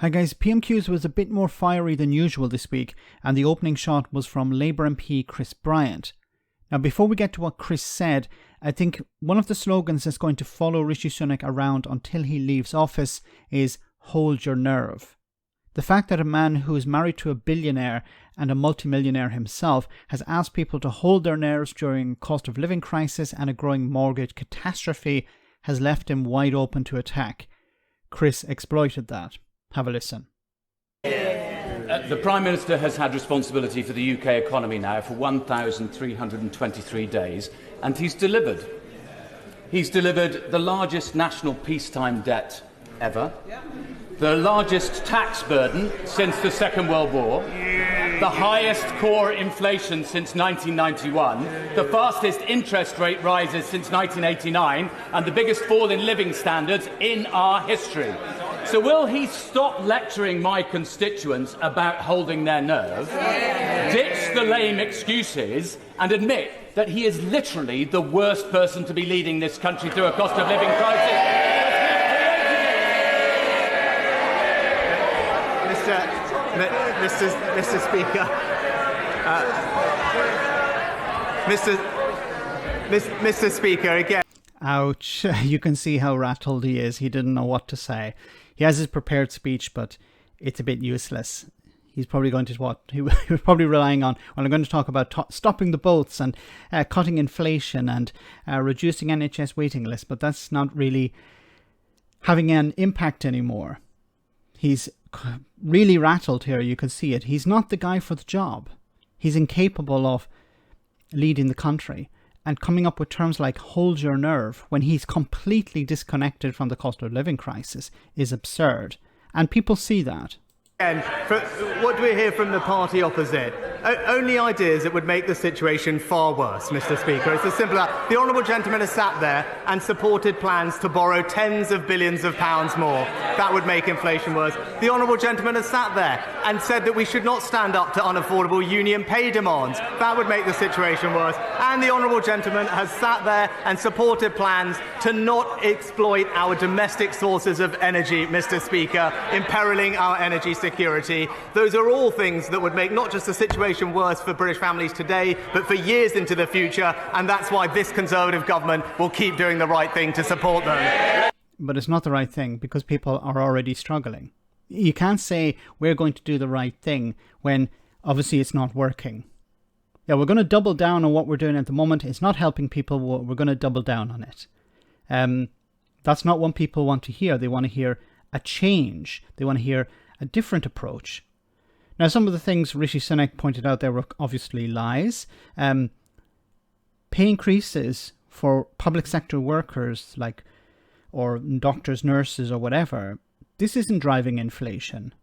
Hi guys, PMQs was a bit more fiery than usual this week, and the opening shot was from Labour MP Chris Bryant. Now before we get to what Chris said, I think one of the slogans that's going to follow Rishi Sunak around until he leaves office is "Hold your nerve." The fact that a man who is married to a billionaire and a multimillionaire himself has asked people to hold their nerves during a cost of living crisis and a growing mortgage catastrophe has left him wide open to attack. Chris exploited that. Have a listen. The Prime Minister has had responsibility for the UK economy now for 1,323 days, and he's delivered. He's delivered the largest national peacetime debt ever, the largest tax burden since the Second World War, the highest core inflation since 1991, the fastest interest rate rises since 1989, and the biggest fall in living standards in our history. So will he stop lecturing my constituents about holding their nerve, ditch the lame excuses, and admit that he is literally the worst person to be leading this country through a cost of living crisis? Mr. Speaker, Mr. Speaker, again. Ouch. You can see how rattled he is. He didn't know what to say. He has his prepared speech, but it's a bit useless. He's probably going to he was probably relying on, well, I'm going to talk about stopping the boats and cutting inflation and reducing NHS waiting lists, but that's not really having an impact anymore. He's really rattled here. You can see it. He's not the guy for the job. He's incapable of leading the country. And coming up with terms like "hold your nerve" when he's completely disconnected from the cost of living crisis is absurd. And people see that. And what do we hear from the party opposite? Only ideas that would make the situation far worse, Mr. Speaker. It's as simple as that. The honourable gentleman has sat there and supported plans to borrow tens of billions of pounds more. That would make inflation worse. The honourable gentleman has sat there and said that we should not stand up to unaffordable union pay demands. That would make the situation worse. And the honourable gentleman has sat there and supported plans to not exploit our domestic sources of energy, Mr. Speaker, imperiling our energy security. Those are all things that would make not just the situation worse for British families today, but for years into the future, and that's why this Conservative government will keep doing the right thing to support them. But it's not the right thing because people are already struggling. You can't say we're going to do the right thing when obviously it's not working. Yeah, we're going to double down on what we're doing at the moment. It's not helping people. We're going to double down on it. That's not what people want to hear. They want to hear a change. They want to hear a different approach. Now, some of the things Rishi Sunak pointed out there were obviously lies. Pay increases for public sector workers, or doctors, nurses, or whatever, this isn't driving inflation.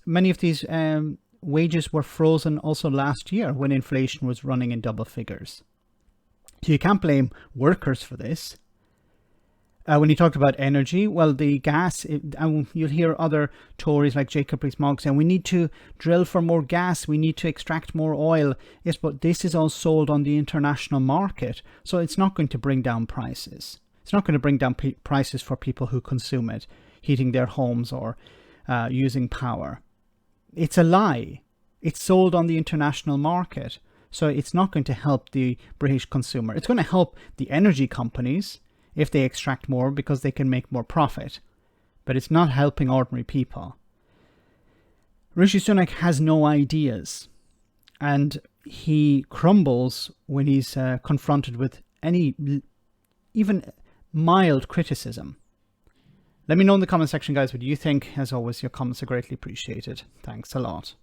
Many of these wages were frozen also last year when inflation was running in double figures. So you can't blame workers for this. When he talked about energy, well, the gas, and you'll hear other Tories like Jacob Rees-Mogg saying, we need to drill for more gas, we need to extract more oil. Yes, but this is all sold on the international market, so it's not going to bring down prices. It's not going to bring down prices for people who consume it, heating their homes or using power. It's a lie. It's sold on the international market, so it's not going to help the British consumer. It's going to help the energy companies if they extract more because they can make more profit. But it's not helping ordinary people. Rishi Sunak has no ideas. And he crumbles when he's confronted with any, even mild criticism. Let me know in the comment section, guys, what you think. As always, your comments are greatly appreciated. Thanks a lot.